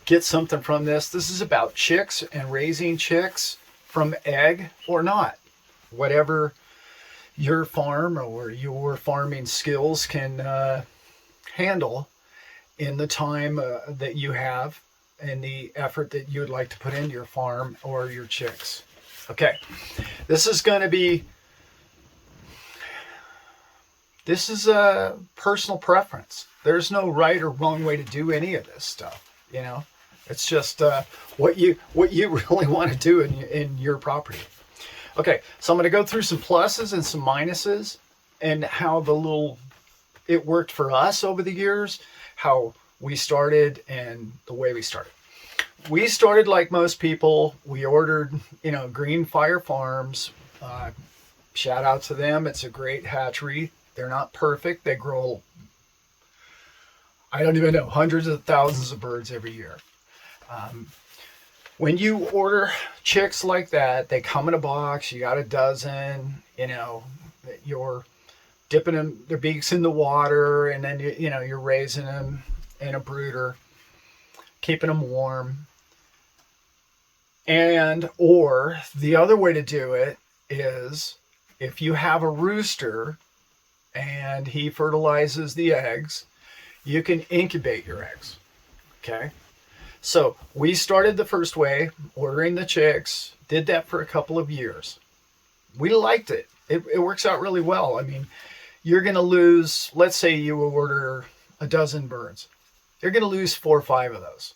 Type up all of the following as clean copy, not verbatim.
get something from this. This is about chicks and raising chicks from egg or not. Whatever your farm or your farming skills can handle in the time that you have and the effort that you would like to put into your farm or your chicks. Okay, this is a personal preference. There's no right or wrong way to do any of this stuff. It's just what you really want to do in your property. Okay, so I'm going to go through some pluses and some minuses and how it worked for us over the years, how we started and the way we started. We started like most people. We ordered, Green Fire Farms. Shout out to them. It's a great hatchery. They're not perfect. They grow, I don't even know, hundreds of thousands of birds every year. When you order chicks like that, they come in a box. You got a dozen. You're dipping them, their beaks in the water, and then you're raising them in a brooder, keeping them warm. Or the other way to do it is if you have a rooster and he fertilizes the eggs, you can incubate your eggs. Okay. So we started the first way, ordering the chicks, did that for a couple of years. We liked it. It works out really well. I mean, you're going to lose, let's say you order a dozen birds. You're going to lose 4 or 5 of those.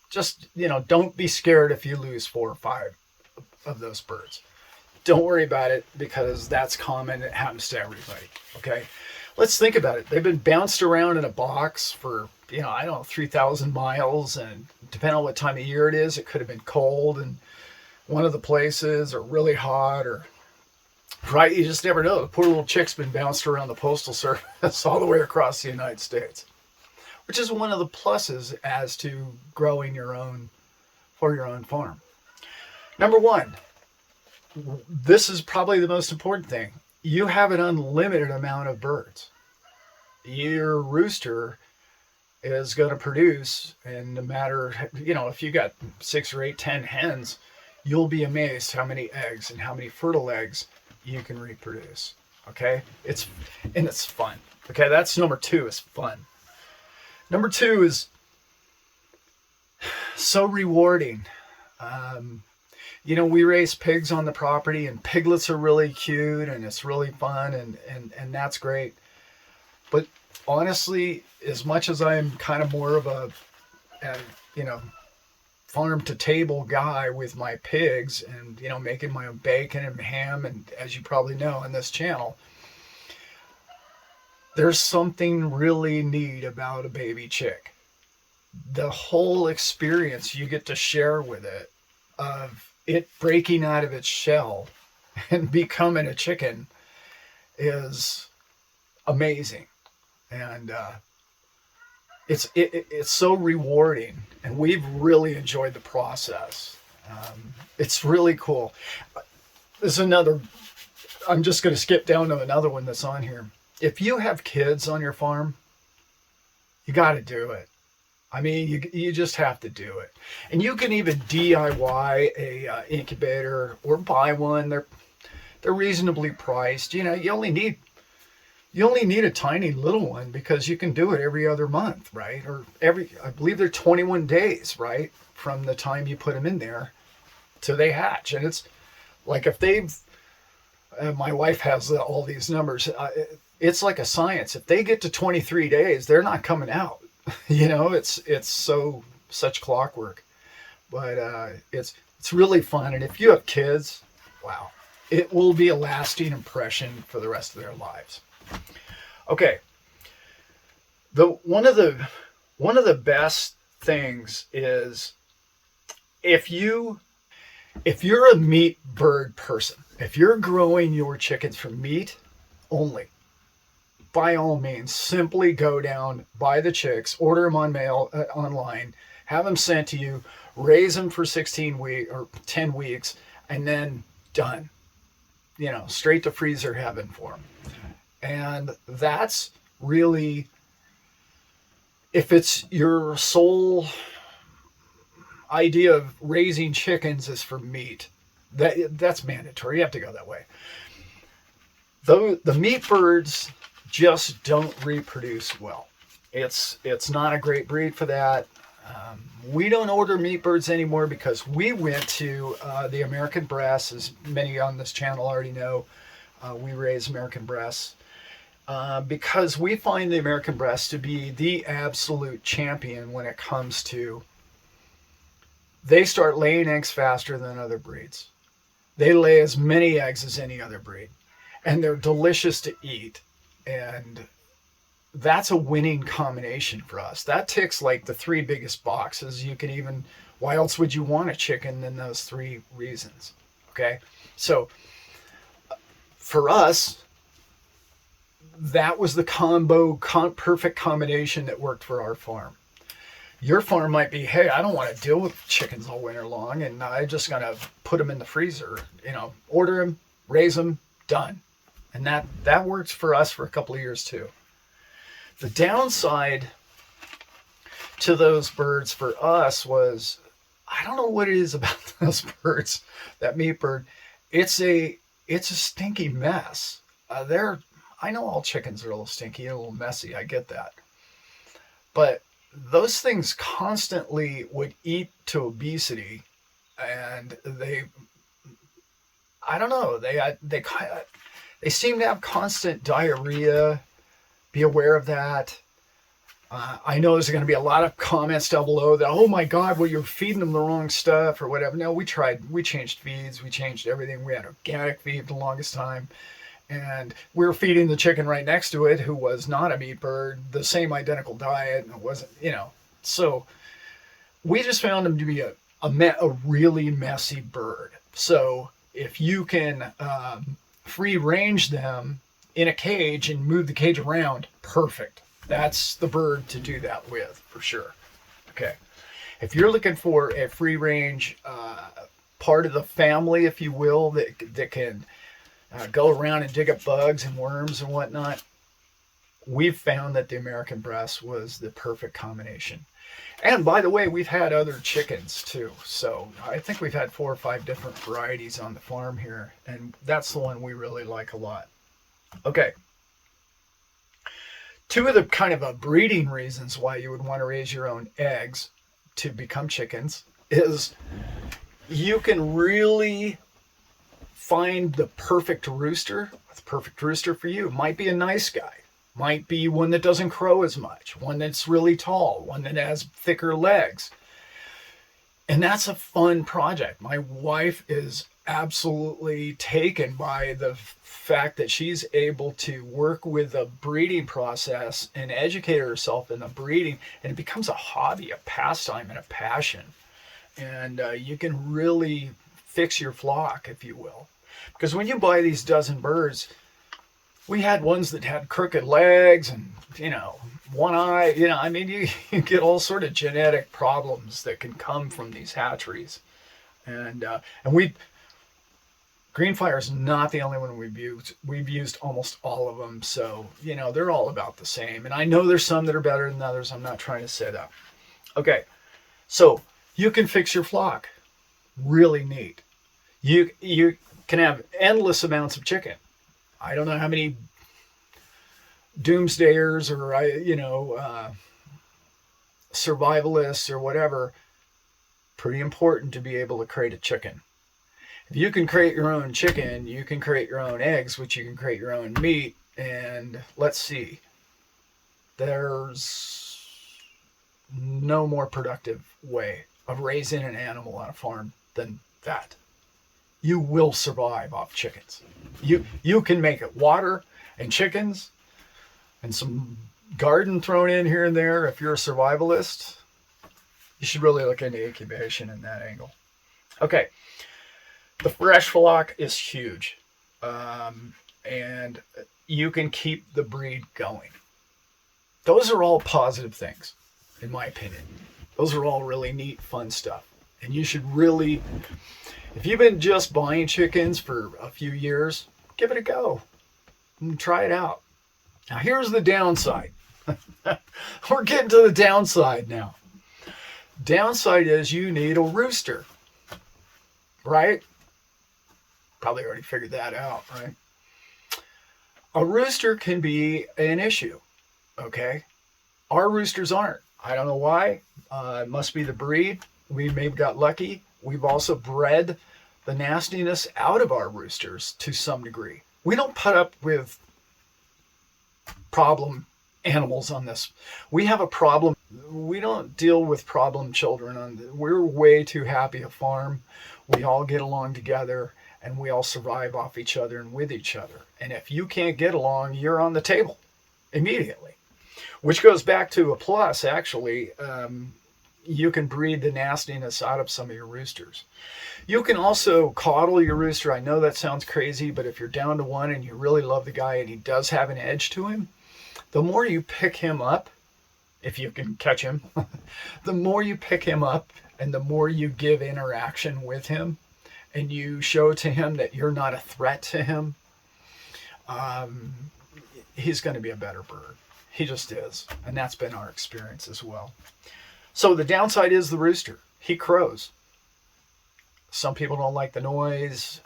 Just, don't be scared if you lose 4 or 5 of those birds. Don't worry about it because that's common. It happens to everybody. Okay. Let's think about it. They've been bounced around in a box for, 3,000 miles. And depending on what time of year it is, it could have been cold in one of the places or really hot right. You just never know. The poor little chick's been bounced around the Postal Service all the way across the United States, which is one of the pluses as to growing for your own farm. Number one, this is probably the most important thing. You have an unlimited amount of birds. Your rooster is going to produce, and no matter, if you got 6 or 8, 10 hens, you'll be amazed how many eggs and how many fertile eggs you can reproduce. Okay. It's fun. Okay. That's number 2 is fun. Number 2 is so rewarding. We raise pigs on the property, and piglets are really cute, and it's really fun, and that's great. But honestly, as much as I'm kind of more of a farm to table guy with my pigs and, making my own bacon and ham, and as you probably know on this channel, there's something really neat about a baby chick. The whole experience you get to share with it of it breaking out of its shell and becoming a chicken is amazing. And it's so rewarding, and we've really enjoyed the process. It's really cool. There's another, I'm just going to skip down to another one that's on here. If you have kids on your farm, you got to do it. I mean, you just have to do it. And you can even DIY a incubator or buy one. They're reasonably priced. You only need a tiny little one because you can do it every other month, right? Or I believe they're 21 days, right? From the time you put them in there till they hatch. And it's like if my wife has all these numbers, it's like a science. If they get to 23 days, they're not coming out. It's such clockwork, but it's really fun. And if you have kids, wow, it will be a lasting impression for the rest of their lives. Okay. One of the best things is if you're a meat bird person, if you're growing your chickens for meat only, by all means, simply go down, buy the chicks, order them online, have them sent to you, raise them for 16 weeks or 10 weeks, and then done. Straight to freezer heaven for them. And that's really, if it's your sole idea of raising chickens is for meat. That's mandatory. You have to go that way. Though the meat birds just don't reproduce well. It's not a great breed for that. We don't order meat birds anymore because we went to the American Bresse, as many on this channel already know. We raise American Bresse because we find the American Bresse to be the absolute champion when it comes to, they start laying eggs faster than other breeds. They lay as many eggs as any other breed, and they're delicious to eat. And that's a winning combination for us. That ticks like the 3 biggest boxes. You can even, why else would you want a chicken than those 3 reasons? Okay. So for us, that was the perfect combination that worked for our farm. Your farm might be, hey, I don't want to deal with chickens all winter long, and I'm just going to put them in the freezer, order them, raise them, done. And that works for us for a couple of years too. The downside to those birds for us was, I don't know what it is about those birds, that meat bird. It's a stinky mess. I know all chickens are a little stinky, a little messy. I get that. But those things constantly would eat to obesity, and I don't know, they seem to have constant diarrhea. Be aware of that. I know there's going to be a lot of comments down below that, oh my God, well, you're feeding them the wrong stuff or whatever. No, we changed feeds, we changed everything. We had organic feed the longest time. And we were feeding the chicken right next to it, who was not a meat bird, the same identical diet, and it wasn't, So we just found him to be a really messy bird. So if you can free range them in a cage and move the cage around, perfect. That's the bird to do that with, for sure. Okay. If you're looking for a free range part of the family, if you will, that can go around and dig up bugs and worms and whatnot, we've found that the American Bresse was the perfect combination. And by the way, we've had other chickens too. So I think we've had 4 or 5 different varieties on the farm here, and that's the one we really like a lot. Okay. 2 of the kind of breeding reasons why you would want to raise your own eggs to become chickens is you can really find the perfect rooster. The perfect rooster for you might be a nice guy, might be one that doesn't crow as much, one that's really tall, one that has thicker legs. And that's a fun project. My wife is absolutely taken by the fact that she's able to work with the breeding process and educate herself in the breeding, and it becomes a hobby, a pastime, and a passion. And you can really fix your flock, if you will. Because when you buy these dozen birds, we had ones that had crooked legs and, one eye, you get all sort of genetic problems that can come from these hatcheries. And Greenfire is not the only one we've used. We've used almost all of them. So, they're all about the same. And I know there's some that are better than others. I'm not trying to say that. Okay. So you can fix your flock. Really neat. You can have endless amounts of chicken. I don't know how many doomsdayers or, survivalists or whatever. Pretty important to be able to create a chicken. If you can create your own chicken, you can create your own eggs, which you can create your own meat. And let's see, there's no more productive way of raising an animal on a farm than that. You will survive off chickens. You can make it water and chickens and some garden thrown in here and there. If you're a survivalist, you should really look into incubation in that angle. Okay. The fresh flock is huge, and you can keep the breed going. Those are all positive things, in my opinion. Those are all really neat, fun stuff. And you should really, if you've been just buying chickens for a few years, give it a go and try it out. Now, here's the downside. We're getting to the downside now. Downside is you need a rooster, right? Probably already figured that out, right? A rooster can be an issue, okay? Our roosters aren't. I don't know why. It must be the breed. We maybe got lucky. We've also bred the nastiness out of our roosters to some degree. We don't put up with problem animals on this. We have a problem. We don't deal with problem children. We're way too happy to farm. We all get along together, and we all survive off each other and with each other. And if you can't get along, you're on the table immediately. Which goes back to a plus, actually. You can breed the nastiness out of some of your roosters. You can also coddle your rooster. I know that sounds crazy, but if you're down to one and you really love the guy and he does have an edge to him, the more you pick him up, if you can catch him, the more you pick him up and the more you give interaction with him and you show to him that you're not a threat to him, he's going to be a better bird. He just is. And that's been our experience as well. So the downside is the rooster. He crows. Some people don't like the noise.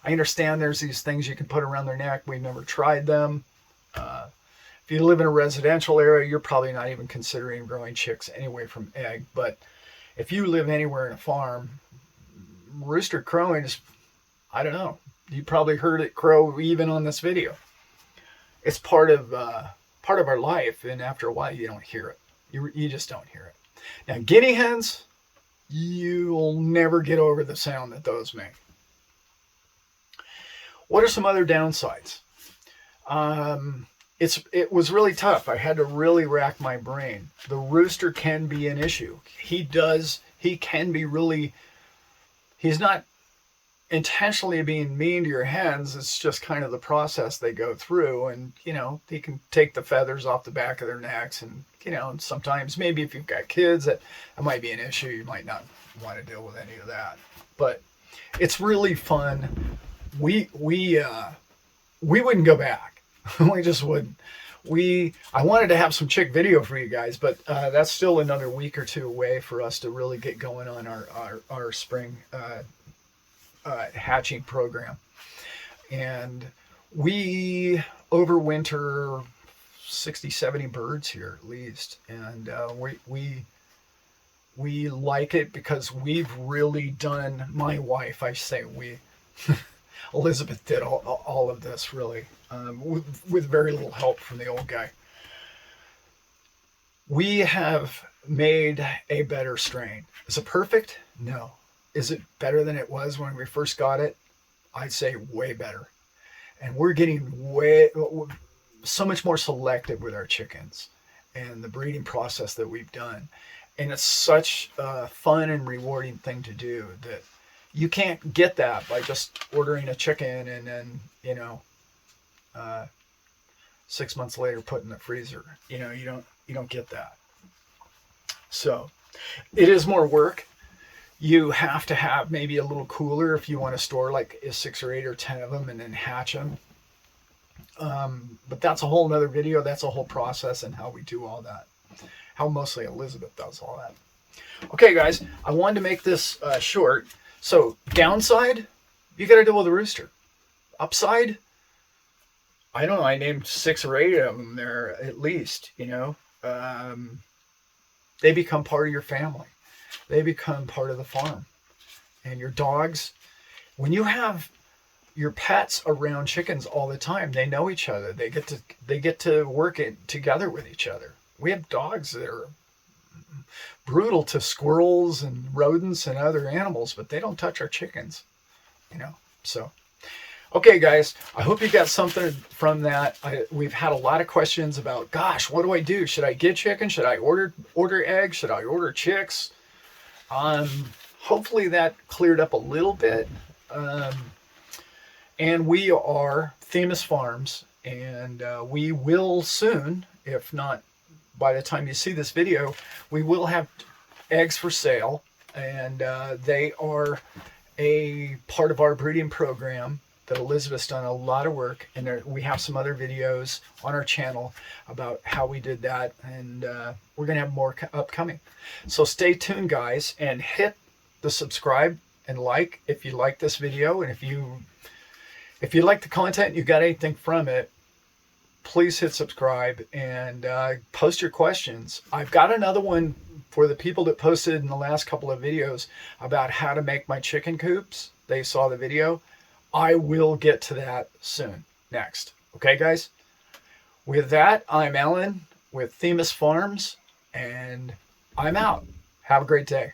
I understand there's these things you can put around their neck. We've never tried them. If you live in a residential area, you're probably not even considering growing chicks anyway from egg. But if you live anywhere in a farm, rooster crowing is, I don't know. You probably heard it crow even on this video. It's part of our life, and after a while, you don't hear it. You just don't hear it. Now, guinea hens, you'll never get over the sound that those make. What are some other downsides? It was really tough. I had to really rack my brain. The rooster can be an issue. He can be really, he's not intentionally being mean to your hens. It's just kind of the process they go through. And, he can take the feathers off the back of their necks. And, sometimes maybe if you've got kids, that might be an issue. You might not want to deal with any of that. But it's really fun. We wouldn't go back. We just wouldn't. I wanted to have some chick video for you guys, but that's still another week or two away for us to really get going on our spring hatching program. And we overwinter 60, 70 birds here at least. And we like it because we've really done, my wife, I say we, Elizabeth did all of this really, with very little help from the old guy. We have made a better strain. Is it perfect? No. Is it better than it was when we first got it? I'd say way better. And we're getting so much more selective with our chickens and the breeding process that we've done. And it's such a fun and rewarding thing to do that you can't get that by just ordering a chicken and then, 6 months later put in the freezer. You don't get that. So it is more work. You have to have maybe a little cooler if you want to store like 6 or 8 or 10 of them and then hatch them. But that's a whole nother video. That's a whole process and how we do all that. How mostly Elizabeth does all that. Okay, guys, I wanted to make this short. So downside, you got to deal with a rooster. Upside, I don't know. I named 6 or 8 of them there at least. They become part of your family. They become part of the farm. And your dogs, when you have your pets around chickens all the time, they know each other. They get to work together with each other. We have dogs that are brutal to squirrels and rodents and other animals, but they don't touch our chickens. So okay, guys, I hope you got something from that. We've had a lot of questions about, gosh, what do I do? Should I get chicken? Should I order eggs? Should I order chicks? Hopefully that cleared up a little bit. And we are Themis Farms, and we will soon, if not by the time you see this video, we will have eggs for sale, and they are a part of our breeding program that Elizabeth's done a lot of work, and we have some other videos on our channel about how we did that, and we're going to have more upcoming. So stay tuned, guys, and hit the subscribe and like if you like this video, and if you like the content, you got anything from it, please hit subscribe and post your questions. I've got another one for the people that posted in the last couple of videos about how to make my chicken coops. They saw the video. I will get to that soon, next. Okay, guys? With that, I'm Alan with Themis Farms, and I'm out. Have a great day.